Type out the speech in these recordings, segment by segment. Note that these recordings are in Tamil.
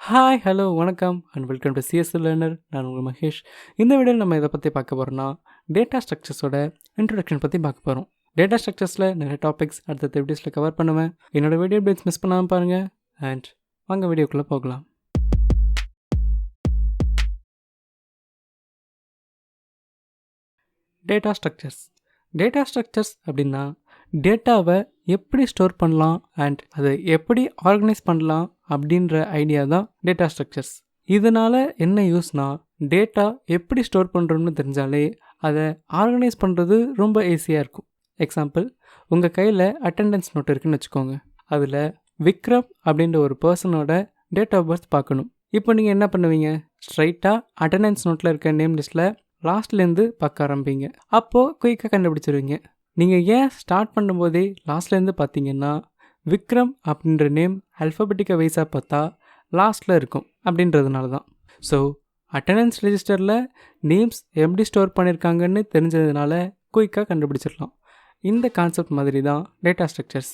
ஹாய், ஹலோ, வணக்கம் and welcome to CS learner. நான் உங்கள் மகேஷ். இந்த வீடியோவில் நம்ம இதை பற்றி பார்க்க போகிறோம்னா, டேட்டா ஸ்ட்ரக்சர்ஸோட இன்ட்ரொடக்ஷன் பற்றி பார்க்க போகிறோம். டேட்டா ஸ்ட்ரக்சர்ஸில் நிறைய டாபிக்ஸ் அடுத்த வீடியோஸில் கவர் பண்ணுவேன். என்னோட வீடியோ அப்டேட்ஸ் மிஸ் பண்ணாமல் பாருங்கள். அண்ட் வாங்க வீடியோக்குள்ளே போகலாம். டேட்டா ஸ்ட்ரக்சர்ஸ் அப்படின்னா டேட்டாவை எப்படி ஸ்டோர் பண்ணலாம் அண்ட் அதை எப்படி ஆர்கனைஸ் பண்ணலாம் அப்படின்ற ஐடியா தான் டேட்டா ஸ்ட்ரக்சர்ஸ். இதனால் என்ன யூஸ்னா, டேட்டா எப்படி ஸ்டோர் பண்ணுறோம்னு தெரிஞ்சாலே அதை ஆர்கனைஸ் பண்ணுறது ரொம்ப ஈஸியாக இருக்கும். எக்ஸாம்பிள், உங்கள் கையில் அட்டெண்டன்ஸ் நோட் இருக்குன்னு வச்சுக்கோங்க. அதில் விக்ரம் அப்படின்ற ஒரு பர்சனோட டேட் ஆஃப் பர்த் பார்க்கணும். இப்போ நீங்கள் என்ன பண்ணுவீங்க? ஸ்ட்ரைட்டாக அட்டெண்டன்ஸ் நோட்டில் இருக்க நேம் லிஸ்ட்டில் லாஸ்ட்லேருந்து பார்க்க ஆரம்பிங்க. அப்போது குயிக்காக கண்டுபிடிச்சிருவீங்க. நீங்கள் ஏன் ஸ்டார்ட் பண்ணும்போதே லாஸ்ட்லேருந்து பார்த்தீங்கன்னா, விக்ரம் அப்படின்ற நேம் அல்ஃபபெட்டிக்கல் வைஸாக பார்த்தா லாஸ்ட்டில் இருக்கும் அப்படின்றதுனால தான். ஸோ அட்டெண்டன்ஸ் ரெஜிஸ்டரில் நேம்ஸ் எப்படி ஸ்டோர் பண்ணியிருக்காங்கன்னு தெரிஞ்சதுனால குயிக்காக கண்டுபிடிச்சிடலாம். இந்த கான்செப்ட் மாதிரி தான் டேட்டா ஸ்ட்ரக்சர்ஸ்.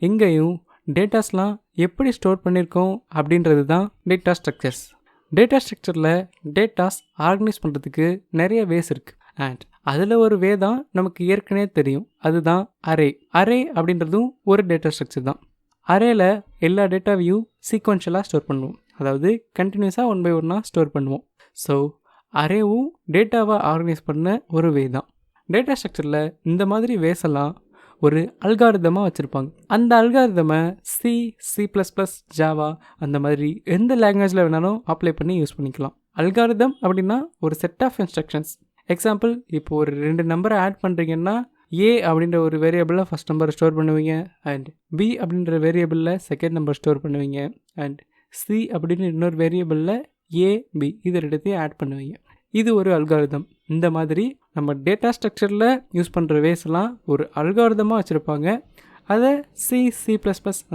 இங்கேயும் டேட்டாஸ்லாம் எப்படி ஸ்டோர் பண்ணியிருக்கோம் அப்படின்றது தான் டேட்டா ஸ்ட்ரக்சர்ஸ். டேட்டா ஸ்ட்ரக்சரில் டேட்டாஸ் ஆர்கனைஸ் பண்ணுறதுக்கு நிறைய வேஸ் இருக்குது. அண்ட் அதில் ஒரு வே தான் நமக்கு ஏற்கனவே தெரியும், அதுதான் அரே. அரே அப்படின்றதும் ஒரு டேட்டா ஸ்ட்ரக்சர் தான். அரேல எல்லா டேட்டாவையும் சீக்வன்ஷியலாக ஸ்டோர் பண்ணுவோம், அதாவது கண்டினியூஸாக 1 by 1 ஸ்டோர் பண்ணுவோம். ஸோ அரேவும் டேட்டாவை ஆர்கனைஸ் பண்ண ஒரு வே தான். டேட்டா ஸ்ட்ரக்சரில் இந்த மாதிரி வேஸ் எல்லாம் ஒரு அல்காரிதமாக வச்சுருப்பாங்க. அந்த அல்காரிதமை C++, ஜாவா அந்த மாதிரி எந்த லாங்குவேஜில் வேணாலும் அப்ளை பண்ணி யூஸ் பண்ணிக்கலாம். அல்காரிதம் அப்படின்னா ஒரு செட் ஆஃப் இன்ஸ்ட்ரக்ஷன்ஸ். எக்ஸாம்பிள், இப்போ ஒரு 2 நம்பரை ஆட் பண்ணுறீங்கன்னா, ஏ அப்படின்ற ஒரு வேரியபிளில் ஃபஸ்ட் நம்பர் ஸ்டோர் பண்ணுவீங்க, அண்ட் பி அப்படின்ற வேரியபிளில் செகண்ட் நம்பர் ஸ்டோர் பண்ணுவீங்க, அண்ட் சி அப்படின்னு இன்னொரு வேரியபிளில் ஏபி இது ரெண்டுத்தையும் ஆட் பண்ணுவீங்க. இது ஒரு அல்காரிதம். இந்த மாதிரி நம்ம டேட்டா ஸ்ட்ரக்சரில் யூஸ் பண்ணுற வேஸ்லாம் ஒரு அல்காரிதமாக வச்சுருப்பாங்க. அதை C++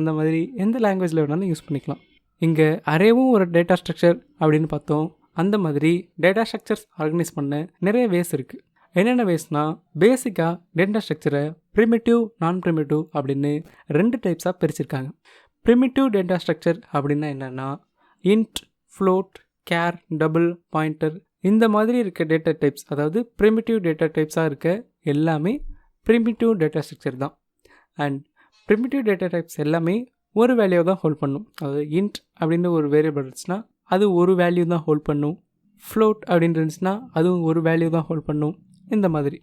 அந்த மாதிரி எந்த லாங்குவேஜில் வேணாலும் யூஸ் பண்ணிக்கலாம். இங்கே அரேவும் ஒரு டேட்டா ஸ்ட்ரக்சர் அப்படின்னு பார்த்தோம். அந்த மாதிரி டேட்டா ஸ்ட்ரக்சர்ஸ் ஆர்கனைஸ் பண்ண நிறைய வேஸ் இருக்குது. என்னென்ன வேஸ்னால், பேசிக்காக டேட்டா ஸ்ட்ரக்சரை ப்ரிமிட்டிவ், நான் ப்ரிமிட்டிவ் அப்படின்னு 2 டைப்ஸாக பிரிச்சிருக்காங்க. ப்ரிமிட்டிவ் டேட்டா ஸ்ட்ரக்சர் அப்படின்னா என்னென்னா, int, float, care, double, pointer இந்த மாதிரி இருக்க டேட்டா டைப்ஸ், அதாவது ப்ரிமிட்டிவ் டேட்டா டைப்ஸாக இருக்க எல்லாமே ப்ரிமிட்டிவ் டேட்டா ஸ்ட்ரக்சர் தான். அண்ட் ப்ரிமிட்டிவ் டேட்டா டைப்ஸ் எல்லாமே ஒரு வேல்யூ தான் ஹோல்ட் பண்ணும். அதாவது இன்ட் அப்படின்னு ஒரு வேரியபிள் இருந்துச்சுன்னா அது ஒரு வேல்யூ தான் ஹோல்ட் பண்ணும். ஃப்ளோட் அப்படின்னு இருந்துச்சுன்னா அதுவும் ஒரு வேல்யூ தான் ஹோல்ட் பண்ணும். இந்த மாதிரி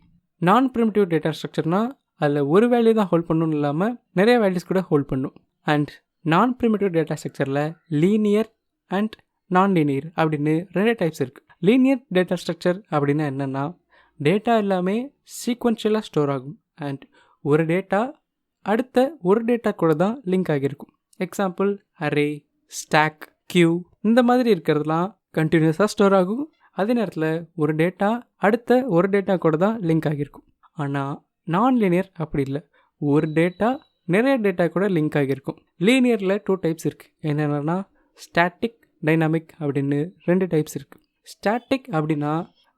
நான் ப்ரிமிட்டிவ் டேட்டா ஸ்ட்ரக்சர்னால் அதில் ஒரு வேல்யூ தான் ஹோல்ட் பண்ணணும் இல்லாமல் நிறைய வேல்யூஸ் கூட ஹோல்ட் பண்ணும். அண்ட் நான் ப்ரிமிட்டிவ் டேட்டா ஸ்ட்ரக்சரில் லீனியர் அண்ட் நான் லீனியர் அப்படின்னு 2 டைப்ஸ் இருக்குது. லீனியர் டேட்டா ஸ்ட்ரக்சர் அப்படின்னா என்னென்னா, டேட்டா எல்லாமே சீக்வன்ஷியலாக ஸ்டோர் ஆகும். அண்ட் ஒரு டேட்டா அடுத்த ஒரு டேட்டா கூட தான் லிங்க் ஆகியிருக்கும். எக்ஸாம்பிள், அரே, ஸ்டாக், கியூ இந்த மாதிரி இருக்கிறதுலாம் கண்டினியூஸாக ஸ்டோர் ஆகும். அதே நேரத்தில் ஒரு டேட்டா அடுத்த ஒரு டேட்டா கூட தான் லிங்க் ஆகியிருக்கும். ஆனால் நான் லீனியர் அப்படி இல்லை, ஒரு டேட்டா நிறைய டேட்டா கூட லிங்க் ஆகியிருக்கும். லீனியரில் 2 டைப்ஸ் இருக்குது. என்னென்னா ஸ்டாட்டிக், டைனாமிக் அப்படின்னு 2 டைப்ஸ் இருக்குது. ஸ்டாட்டிக் அப்படின்னா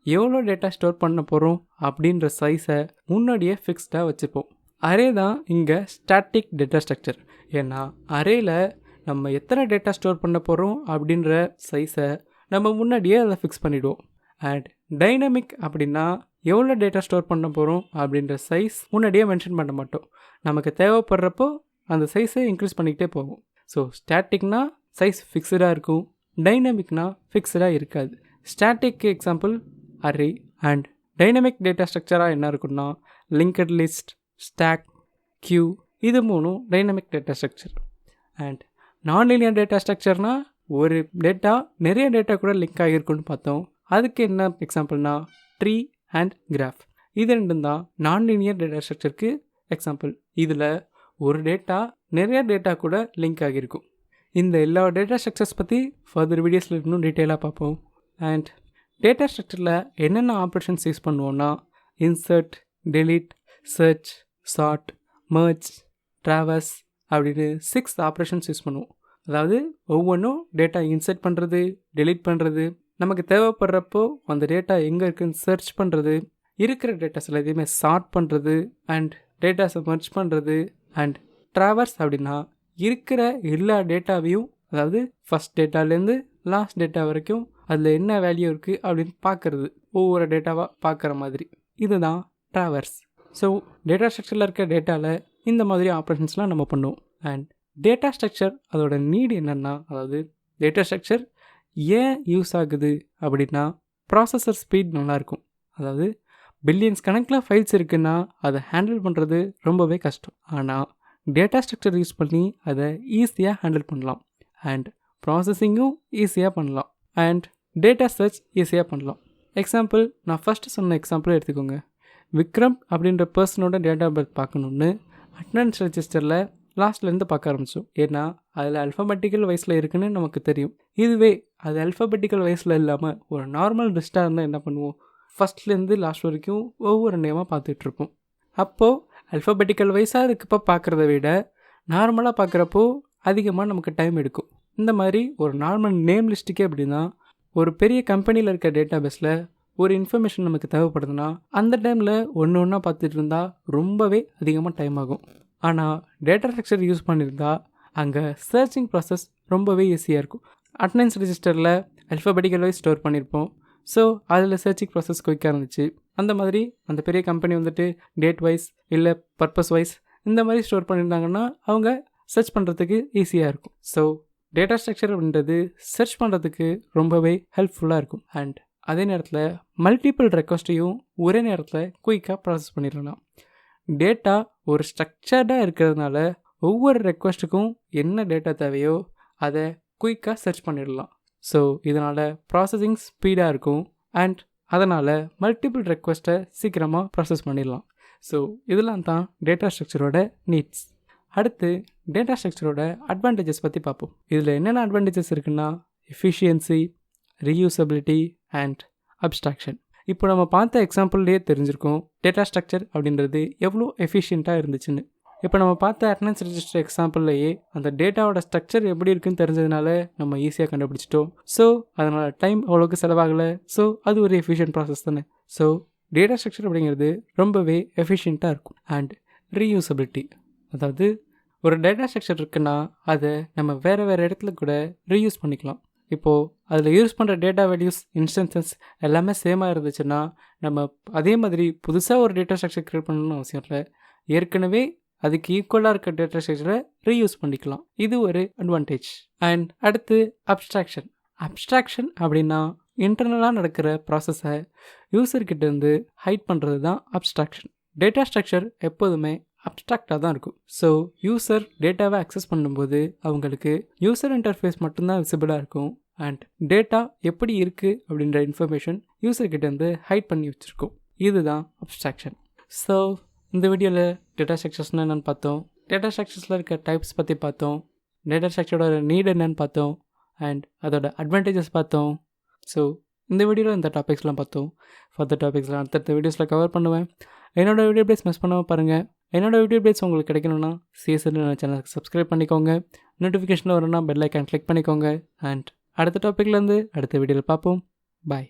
எவ்வளோ டேட்டா ஸ்டோர் பண்ண போகிறோம் அப்படின்ற சைஸை முன்னாடியே ஃபிக்ஸ்டாக வச்சுப்போம். அரே தான் இங்கே ஸ்டாட்டிக் டேட்டா ஸ்ட்ரக்சர். ஏன்னா அரேயில் நம்ம எத்தனை டேட்டா ஸ்டோர் பண்ண போகிறோம் அப்படின்ற சைஸை நம்ம முன்னாடியே அதை ஃபிக்ஸ் பண்ணிவிடுவோம். அண்ட் டைனமிக் அப்படின்னா எவ்வளோ டேட்டா ஸ்டோர் பண்ண போகிறோம் அப்படின்ற சைஸ் முன்னாடியே மென்ஷன் பண்ண மாட்டோம். நமக்கு தேவைப்படுறப்போ அந்த சைஸை இன்க்ரீஸ் பண்ணிக்கிட்டே போகும். ஸோ ஸ்டாட்டிக்னா சைஸ் ஃபிக்ஸ்டாக இருக்கும், டைனமிக்னா ஃபிக்ஸ்டாக இருக்காது. Static example array. And dynamic data ஸ்ட்ரக்சராக என்ன இருக்குன்னா, லிங்க்ட் லிஸ்ட், ஸ்டாக், கியூ இது 3 dynamic data structure. And non linear data ஸ்ட்ரக்சர்னால் ஒரு டேட்டா நிறைய டேட்டா கூட லிங்க் ஆகியிருக்குன்னு பார்த்தோம். அதுக்கு என்ன எக்ஸாம்பிள்னா ட்ரீ அண்ட் கிராஃப். இது 2 தான் நான் லீனியர் டேட்டா ஸ்ட்ரக்சருக்கு எக்ஸாம்பிள். இதில் ஒரு டேட்டா நிறைய டேட்டா கூட லிங்க் ஆகியிருக்கும். இந்த எல்லா டேட்டா ஸ்ட்ரக்சர்ஸ் பற்றி ஃபர்தர் வீடியோஸில் இன்னும் டீட்டெயிலாக பார்ப்போம். அண்ட் டேட்டா ஸ்ட்ரக்சரில் என்னென்ன ஆப்ரேஷன்ஸ் யூஸ் பண்ணுவோன்னா, insert, delete, search, sort, merge, traverse அப்படின்னு 6 ஆப்ரேஷன்ஸ் யூஸ் பண்ணுவோம். அதாவது ஒவ்வொன்றும் டேட்டா இன்சர்ட் பண்ணுறது, டெலீட் பண்ணுறது, நமக்கு தேவைப்படுறப்போ அந்த டேட்டா எங்கே இருக்குதுன்னு சர்ச் பண்ணுறது, இருக்கிற டேட்டாஸில் எதையுமே சார்ட் பண்ணுறது, அண்ட் டேட்டாஸை மர்ஜ் பண்ணுறது. அண்ட் ட்ராவர்ஸ் அப்படின்னா இருக்கிற எல்லா டேட்டாவையும் அதாவது ஃபஸ்ட் டேட்டாலேருந்து லாஸ்ட் டேட்டா வரைக்கும் அதில் என்ன வேல்யூ இருக்குது அப்படின்னு பார்க்குறது, ஒவ்வொரு டேட்டாவாக பார்க்குற மாதிரி. இதுதான் ட்ராவர்ஸ். ஸோ டேட்டா ஸ்ட்ரக்சரில் இருக்க டேட்டாவில் இந்த மாதிரி ஆப்ரேஷன்ஸ்லாம் நம்ம பண்ணுவோம். அண்ட் டேட்டா ஸ்ட்ரக்சர் அதோட நீடு என்னென்னா, அதாவது டேட்டா ஸ்ட்ரக்சர் ஏன் யூஸ் ஆகுது அப்படின்னா ப்ராசஸர் ஸ்பீட் நல்லாயிருக்கும். அதாவது பில்லியன்ஸ் கணக்கில் ஃபைல்ஸ் இருக்குன்னா அதை ஹேண்டில் பண்ணுறது ரொம்பவே கஷ்டம். ஆனால் டேட்டா ஸ்ட்ரக்சர் யூஸ் பண்ணி அதை ஈஸியாக ஹேண்டில் பண்ணலாம். அண்ட் ப்ராசஸிங்கும் ஈஸியாக பண்ணலாம். அண்ட் டேட்டா சர்ச் ஈஸியாக பண்ணலாம். எக்ஸாம்பிள், நான் ஃபஸ்ட்டு சொன்ன எக்ஸாம்பிள் எடுத்துக்கோங்க. விக்ரம் அப்படின்ற பர்சனோட டேட்டா பர்த் பார்க்கணுன்னு அட்டெண்டன்ஸ் ரெஜிஸ்டரில் லாஸ்ட்லேருந்து பார்க்க ஆரம்பித்தோம். ஏன்னா அதில் அல்ஃபபெட்டிக்கல் வைஸில் இருக்குன்னு நமக்கு தெரியும். இதுவே அது அல்ஃபபெட்டிக்கல் வைஸில் இல்லாமல் ஒரு நார்மல் லிஸ்ட்டாக இருந்தால் என்ன பண்ணுவோம், ஃபஸ்ட்லேருந்து லாஸ்ட் வரைக்கும் ஒவ்வொரு நேமாக பார்த்துட்ருப்போம். அப்போது அல்ஃபபெட்டிக்கல் வைஸாக இருக்கப்போ பார்க்குறத விட நார்மலாக பார்க்குறப்போ அதிகமாக நமக்கு டைம் எடுக்கும். இந்த மாதிரி ஒரு நார்மல் நேம் லிஸ்ட்டுக்கே அப்படின்னா, ஒரு பெரிய கம்பெனியில் இருக்க டேட்டா பேஸில் ஒரு இன்ஃபர்மேஷன் நமக்கு தேவைப்படுதுன்னா அந்த டைமில் ஒன்று ஒன்றா பார்த்துட்டு இருந்தால் ரொம்பவே அதிகமாக டைம் ஆகும். ஆனால் டேட்டா ஸ்ட்ரக்சர் யூஸ் பண்ணியிருந்தா அங்கே சர்ச்சிங் ப்ராசஸ் ரொம்பவே ஈஸியாக இருக்கும். அட்டெண்டன்ஸ் ரெஜிஸ்டரில் அல்ஃபபெட்டிக்கல் வைஸ் ஸ்டோர் பண்ணியிருப்போம். ஸோ அதில் சர்ச்சிங் ப்ராசஸ் குயிக்காக இருந்துச்சு. அந்த மாதிரி அந்த பெரிய கம்பெனி வந்துட்டு டேட் வைஸ் இல்லை பர்பஸ் வைஸ் இந்த மாதிரி ஸ்டோர் பண்ணியிருந்தாங்கன்னா அவங்க சர்ச் பண்ணுறதுக்கு ஈஸியாக இருக்கும். ஸோ டேட்டா ஸ்ட்ரக்சர் அப்படின்றது சர்ச் பண்ணுறதுக்கு ரொம்பவே ஹெல்ப்ஃபுல்லாக இருக்கும். அண்ட் அதே நேரத்தில் மல்டிபிள் ரெக்வஸ்ட்டையும் ஒரே நேரத்தில் குயிக்காக ப்ராசஸ் பண்ணிடலாம். டேட்டா ஒரு ஸ்ட்ரக்சர்டாக இருக்கிறதுனால ஒவ்வொரு ரெக்வஸ்ட்டுக்கும் என்ன டேட்டா தேவையோ அதை குயிக்காக சர்ச் பண்ணிடலாம். ஸோ இதனால் ப்ராசஸிங் ஸ்பீடாக இருக்கும். அண்ட் அதனால் மல்டிபிள் ரெக்வஸ்ட்டை சீக்கிரமாக ப்ராசஸ் பண்ணிடலாம். ஸோ இதெல்லாம் தான் டேட்டா ஸ்ட்ரக்சரோட நீட்ஸ். அடுத்து டேட்டா ஸ்ட்ரக்சரோட அட்வான்டேஜஸ் பற்றி பார்ப்போம். இதில் என்னென்ன அட்வான்டேஜஸ் இருக்குன்னா எஃபிஷியன்சி, ரீயூசபிலிட்டி அண்ட் அப்ஸ்ட்ராக்ஷன். இப்போ நம்ம பார்த்த எக்ஸாம்பிள்லேயே தெரிஞ்சிருக்கோம் டேட்டா ஸ்ட்ரக்சர் அப்படின்றது எவ்வளோ எஃபிஷியண்ட்டாக இருந்துச்சுன்னு. இப்போ நம்ம பார்த்த அட்டெண்டன்ஸ் ரெஜிஸ்டர் எக்ஸாம்பிள்லேயே அந்த டேட்டாவோட ஸ்ட்ரக்சர் எப்படி இருக்குன்னு தெரிஞ்சதுனால நம்ம ஈஸியாக கண்டுபிடிச்சிட்டோம். ஸோ அதனால் டைம் அவ்வளோக்கு செலவாகலை. ஸோ அது ஒரு எஃபிஷியன்ட் ப்ராசஸ் தானே. ஸோ டேட்டா ஸ்ட்ரக்சர் அப்படிங்கிறது ரொம்பவே எஃபிஷியண்ட்டாக இருக்கும். அண்ட் ரீயூசபிலிட்டி, அதாவது ஒரு டேட்டா ஸ்ட்ரக்சர் இருக்குன்னா அதை நம்ம வேறு இடத்துல கூட ரீயூஸ் பண்ணிக்கலாம். இப்போது அதில் யூஸ் பண்ணுற டேட்டா வேல்யூஸ், இன்ஸ்டன்சஸ் எல்லாமே சேமாக இருந்துச்சுன்னா நம்ம அதே மாதிரி புதுசாக ஒரு டேட்டா ஸ்ட்ரக்சர் க்ரியேட் பண்ணணும்னு அவசியம் இல்லை. ஏற்கனவே அதுக்கு ஈக்குவலாக இருக்க டேட்டா ஸ்ட்ரக்சரை ரீயூஸ் பண்ணிக்கலாம். இது ஒரு அட்வான்டேஜ். அண்ட் அடுத்து அப்ஸ்ட்ராக்ஷன். அப்ஸ்ட்ராக்ஷன் அப்படின்னா இன்டர்னலாக நடக்கிற ப்ராசஸை யூசர்கிட்டேருந்து ஹைட் பண்ணுறது தான் அப்ஸ்ட்ராக்ஷன். டேட்டா ஸ்ட்ரக்சர் எப்போதுமே அப்ஸ்ட்ராக்டாக தான் இருக்கும். ஸோ யூசர் டேட்டாவை அக்சஸ் பண்ணும்போது அவங்களுக்கு யூசர் இன்டர்ஃபேஸ் மட்டும்தான் விசிபிளாக இருக்கும். அண்ட் டேட்டா எப்படி இருக்குது அப்படின்ற இன்ஃபர்மேஷன் யூசர்கிட்டேருந்து ஹைட் பண்ணி வச்சுருக்கோம். இதுதான் அப்ஸ்ட்ராக்ஷன். ஸோ இந்த வீடியோவில் டேட்டா ஸ்ட்ரக்சர்ஸ்னால் என்னென்னு பார்த்தோம், டேட்டா ஸ்ட்ரக்சர்ஸில் இருக்க டைப்ஸ் பற்றி பார்த்தோம், டேட்டா ஸ்ட்ரக்சரோட நீட் என்னென்னு பார்த்தோம், அண்ட் அதோட அட்வான்டேஜஸ் பார்த்தோம். ஸோ இந்த வீடியோவில் இந்த டாபிக்ஸ்லாம் பார்த்தோம். ஃபர்தர் டாபிக்ஸ்லாம் அடுத்தடுத்த வீடியோஸில் கவர் பண்ணுவேன். என்னோடய வீடியோ அப்டேட்ஸ் மிஸ் பண்ணாமல் பாருங்கள். என்னோடய வீடியோ அப்டேட்ஸ் உங்களுக்கு கிடைக்கணும்னா சிஎஸ்எல் சேனலுக்கு சப்ஸ்கிரைப் பண்ணிக்கோங்க. நோட்டிஃபிகேஷனில் வரணும்னா பெல் ஐக்கான் கிளிக் பண்ணிக்கோங்க. அண்ட் அடுத்த டாப்பிக்லேருந்து அடுத்த வீடியோவில் பார்ப்போம். பாய்.